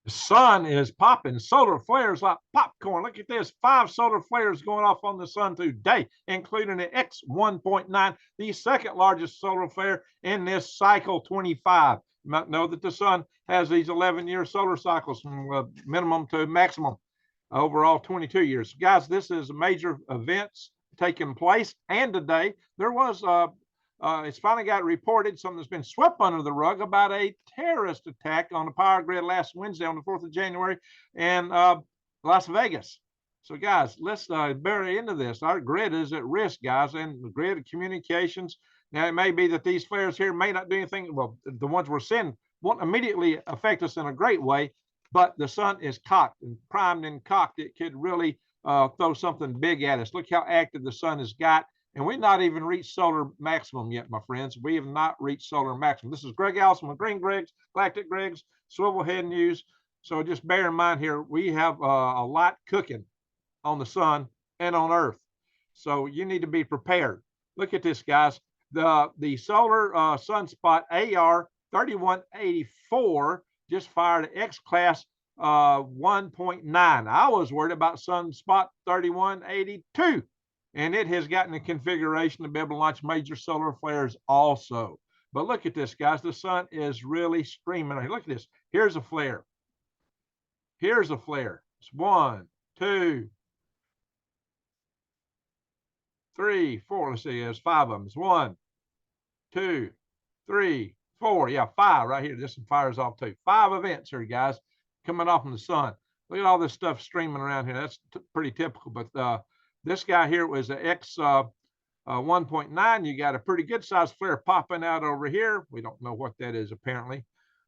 The sun is popping solar flares like popcorn. Look at this, 5 solar flares going off on the sun today, including the X1.9, the second largest solar flare in this cycle 25. You might know that the sun has these 11-year solar cycles from minimum to maximum, overall 22 years. Guys, this is major events taking place, and today there was it's finally got reported something that's been swept under the rug about a terrorist attack on the power grid last Wednesday on the 4th of January in Las Vegas. So, guys, let's bury into this. Our grid is at risk, guys, and the grid of communications. Now, it may be that these flares here may not do anything. Well, the ones we're seeing won't immediately affect us in a great way, but the sun is cocked and primed and cocked. It could really throw something big at us. Look how active the sun has got. And we've not even reached solar maximum yet, my friends. We have not reached solar maximum. This is Greg Allison with Green Greg's, Galactic Greg's, Swivel Head News. So just bear in mind here, we have a lot cooking on the sun and on Earth. So you need to be prepared. Look at this, guys. The solar sunspot AR 3184 just fired an X-class 1.9. I was worried about sunspot 3182. And it has gotten a configuration to be able to launch major solar flares also. But look at this, guys. The sun is really streaming. Look at this. Here's a flare. Here's a flare. It's 1, 2, 3, 4. Let's see. There's 5 of them. It's 1, 2, 3, 4. Yeah, 5 right here. This one fires off too. 5 events here, guys, coming off from the sun. Look at all this stuff streaming around here. That's pretty typical. But this guy here was an X 1.9. You got a pretty good sized flare popping out over here. We don't know what that is apparently.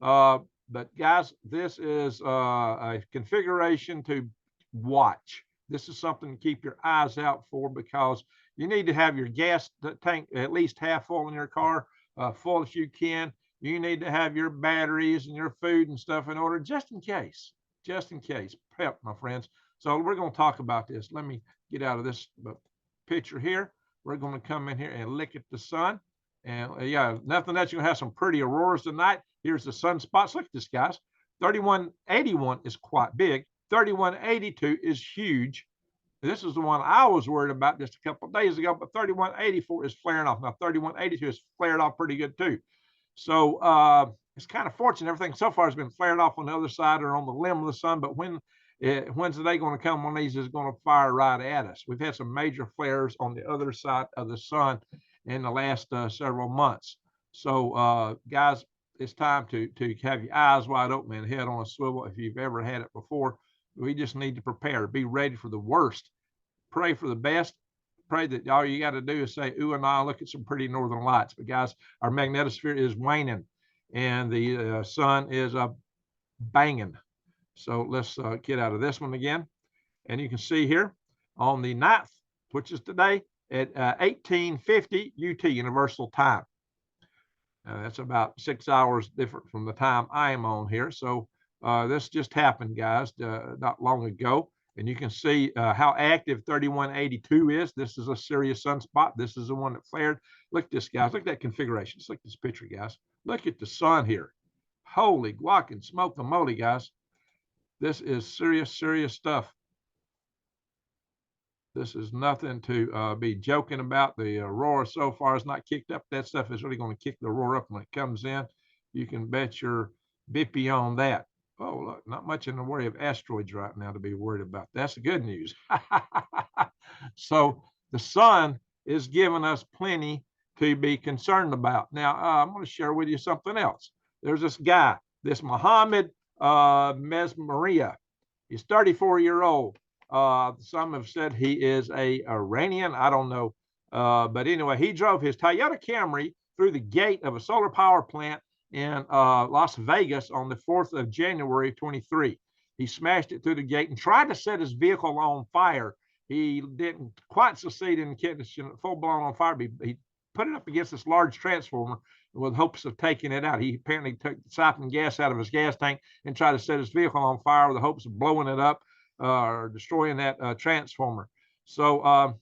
But guys, this is a configuration to watch. This is something to keep your eyes out for, because you need to have your gas tank at least half full in your car, full if you can. You need to have your batteries and your food and stuff in order, just in case. Just in case. Prep, my friends. So we're going to talk about this. Let me get out of this picture here. We're going to come in here and look at the sun. And yeah, nothing else. You're going to have some pretty auroras tonight. Here's the sunspots. Look at this, guys. 3181 is quite big. 3182 is huge. This is the one I was worried about just a couple of days ago, but 3184 is flaring off. Now, 3182 is flared off pretty good too. So it's kind of fortunate. Everything so far has been flared off on the other side or on the limb of the sun, but when's the day going to come when these is going to fire right at us? We've had some major flares on the other side of the sun in the last several months. So, guys, it's time to have your eyes wide open and head on a swivel if you've ever had it before. We just need to prepare, be ready for the worst, pray for the best, pray that all you got to do is say, ooh and ah, look at some pretty northern lights. But, guys, our magnetosphere is waning, and the sun is banging. So let's get out of this one again. And you can see here on the 9th, which is today, at 1850 UT Universal Time. That's about 6 hours different from the time I am on here. So this just happened, guys, not long ago. And you can see how active 3182 is. This is a serious sunspot. This is the one that flared. Look at this, guys. Look at that configuration. Just look at this picture, guys. Look at the sun here. Holy guac and smoke the moly, guys. This is serious, serious stuff. This is nothing to be joking about. The aurora so far is not kicked up. That stuff is really going to kick the aurora up when it comes in. You can bet your bippy on that. Oh, look, not much in the way of asteroids right now to be worried about. That's the good news. So the sun is giving us plenty to be concerned about. Now, I'm going to share with you something else. There's this guy, this Mohammed Mesmeria. He's 34-year-old. Some have said he is a Iranian. I don't know. But anyway, he drove his Toyota Camry through the gate of a solar power plant in Las Vegas on the 4th of January 23. He smashed it through the gate and tried to set his vehicle on fire. He didn't quite succeed in getting it full blown on fire, but he put it up against this large transformer with hopes of taking it out. He apparently took siphoned gas out of his gas tank and tried to set his vehicle on fire with the hopes of blowing it up or destroying that transformer. So,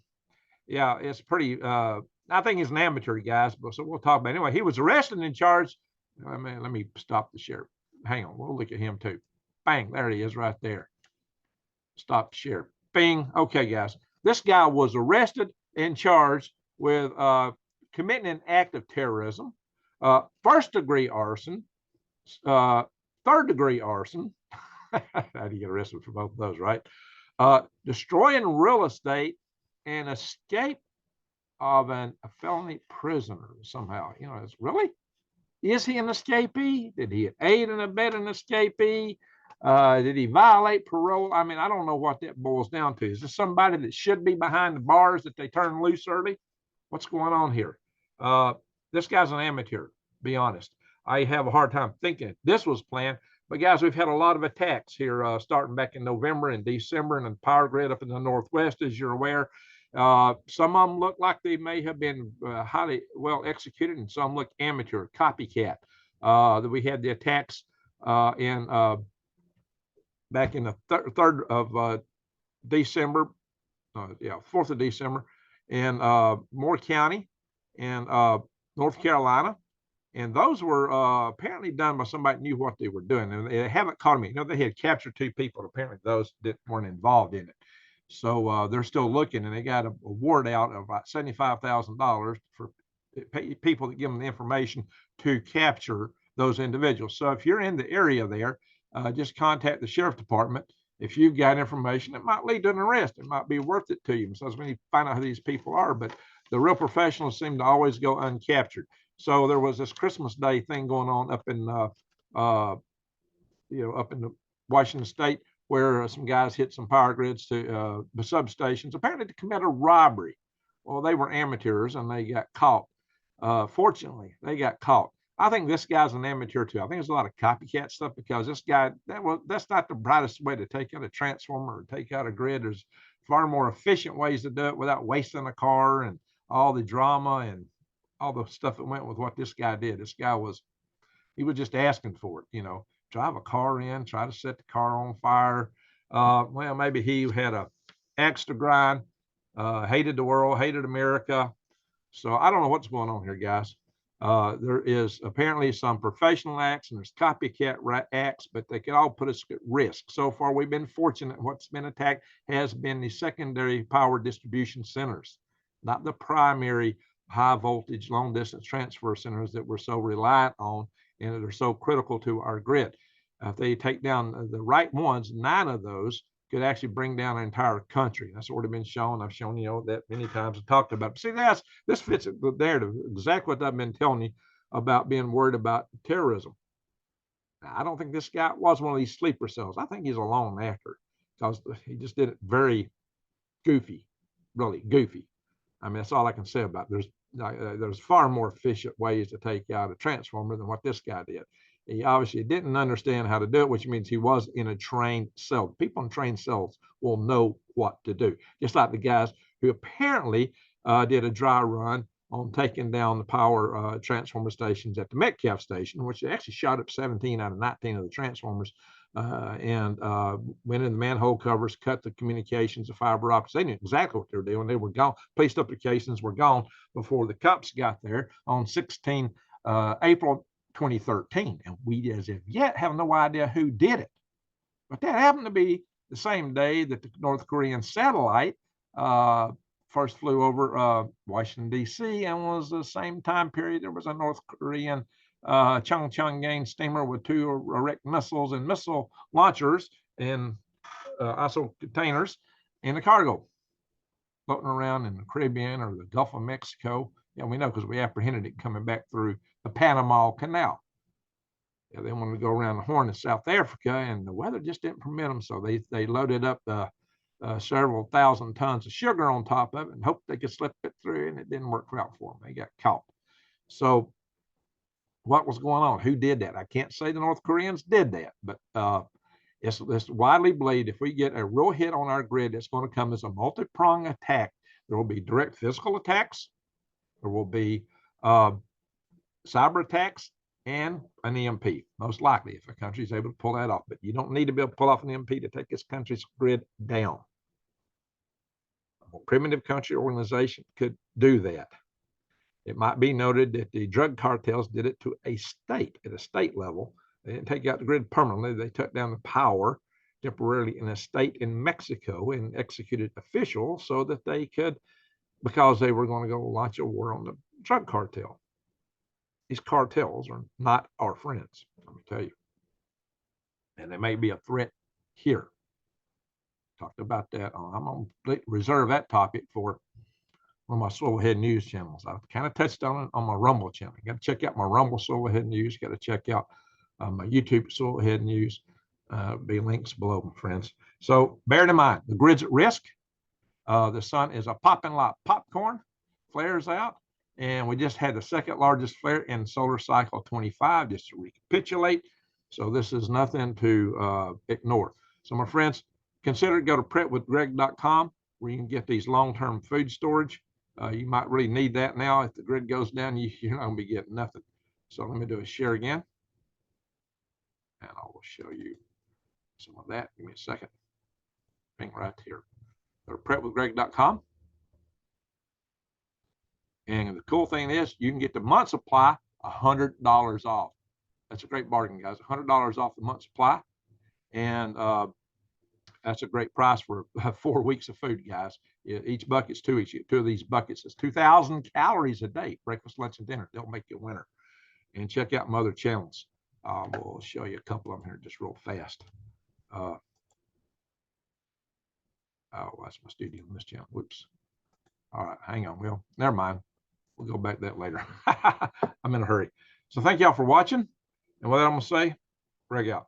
yeah, it's pretty, I think he's an amateur, guys, but so we'll talk about it. Anyway, he was arrested and charged. Let me stop the share. Hang on, we'll look at him too. Bang, there he is right there. Stop share. Bing. Okay, guys. This guy was arrested and charged with committing an act of terrorism, first-degree arson, third-degree arson. How do you get arrested for both of those, right? Destroying real estate and escape of a felony prisoner somehow. You know, it's really, is he an escapee? Did he aid and abet an escapee? Did he violate parole? I mean, I don't know what that boils down to. Is this somebody that should be behind the bars that they turn loose early? What's going on here? This guy's an amateur, be honest. I have a hard time thinking this was planned. But guys, we've had a lot of attacks here starting back in November and December, and the power grid up in the Northwest, as you're aware. Some of them look like they may have been highly well executed, and some look amateur, copycat. We had the attacks back in the 3rd of December, 4th of December, in Moore County and North Carolina. And those were apparently done by somebody who knew what they were doing. And they haven't caught me. You know, they had captured 2 people. Apparently those that weren't involved in it. So they're still looking, and they got a award out of about $75,000 for people that give them the information to capture those individuals. So if you're in the area there, just contact the sheriff department. If you've got information, it might lead to an arrest. It might be worth it to you. So we need to find out who these people are. But the real professionals seem to always go uncaptured. So there was this Christmas Day thing going on up in, up in the Washington State, where some guys hit some power grids to the substations, apparently to commit a robbery. Well, they were amateurs and they got caught. Fortunately, they got caught. I think this guy's an amateur too. I think there's a lot of copycat stuff because this guy, that's not the brightest way to take out a transformer or take out a grid. There's far more efficient ways to do it without wasting a car and all the drama and all the stuff that went with what this guy did. This guy he was just asking for it, drive a car in, try to set the car on fire. Well, maybe he had a axe to grind, hated the world, hated America. So I don't know what's going on here, guys. There is apparently some professional acts and there's copycat acts, but they could all put us at risk. So far, we've been fortunate. What's been attacked has been the secondary power distribution centers, not the primary high voltage, long distance transfer centers that we're so reliant on and that are so critical to our grid. If they take down the right ones, 9 of those could actually bring down an entire country. That's already been shown. I've shown that many times and talked about it. See, this fits the narrative, exactly what I've been telling you about being worried about terrorism. Now, I don't think this guy was one of these sleeper cells. I think he's a lone actor because he just did it very goofy, really goofy. I mean, that's all I can say about it. There's far more efficient ways to take out a transformer than what this guy did. He obviously didn't understand how to do it, which means he was in a trained cell. People in trained cells will know what to do. Just like the guys who apparently did a dry run on taking down the power transformer stations at the Metcalf station, which they actually shot up 17 out of 19 of the transformers and went in the manhole covers, cut the communications, the fiber optics. They knew exactly what they were doing. They were gone. Police applications were gone before the cops got there on 16 April 2013, and we as of yet have no idea who did it. But that happened to be the same day that the North Korean satellite first flew over Washington, D.C., and was the same time period there was a North Korean Chungcheongang steamer with 2 erect missiles and missile launchers and also containers in the cargo floating around in the Caribbean or the Gulf of Mexico. Yeah, we know because we apprehended it coming back through the Panama Canal. Yeah, they wanted to go around the Horn of South Africa, and the weather just didn't permit them. So they loaded up several thousand tons of sugar on top of it and hoped they could slip it through, and it didn't work out for them. They got caught. So what was going on? Who did that? I can't say the North Koreans did that, but it's widely believed if we get a real hit on our grid, it's going to come as a multi-pronged attack. There will be direct physical attacks. There will be cyber attacks and an EMP, most likely, if a country is able to pull that off. But you don't need to be able to pull off an EMP to take this country's grid down. A more primitive country organization could do that. It might be noted that the drug cartels did it to a state, at a state level, They didn't take out the grid permanently. They took down the power temporarily in a state in Mexico and executed officials so that they could, because they were going to go launch a war on the drug cartel. These cartels are not our friends, let me tell you. And they may be a threat here. Talked about that. I'm going to reserve that topic for one of my Swivel Head News channels. I kind of touched on it on my Rumble channel. You got to check out my Rumble Swivel Head News. You got to check out my YouTube Swivel Head News. Be links below, my friends. So bear in mind, the grid's at risk. The sun is a popping like popcorn, flares out. And we just had the second largest flare in solar cycle 25, just to recapitulate. So this is nothing to ignore. So my friends, consider it. Go to prepwithgreg.com where you can get these long-term food storage. You might really need that now. If the grid goes down, you're not going to be getting nothing. So let me do a share again. And I will show you some of that. Give me a second. Bring right here. Go to prepwithgreg.com. And the cool thing is you can get the month supply $100 off. That's a great bargain, guys. $100 off the month supply. And that's a great price for 4 weeks of food, guys. Each bucket's two each. Two of these buckets is 2,000 calories a day. Breakfast, lunch, and dinner. They'll make you a winner. And check out my other channels. We'll show you a couple of them here just real fast. Oh, that's my studio on this channel. Whoops. All right, hang on. Well, never mind. We'll go back to that later. I'm in a hurry. So thank y'all for watching. And with that, I'm going to say, Greg out.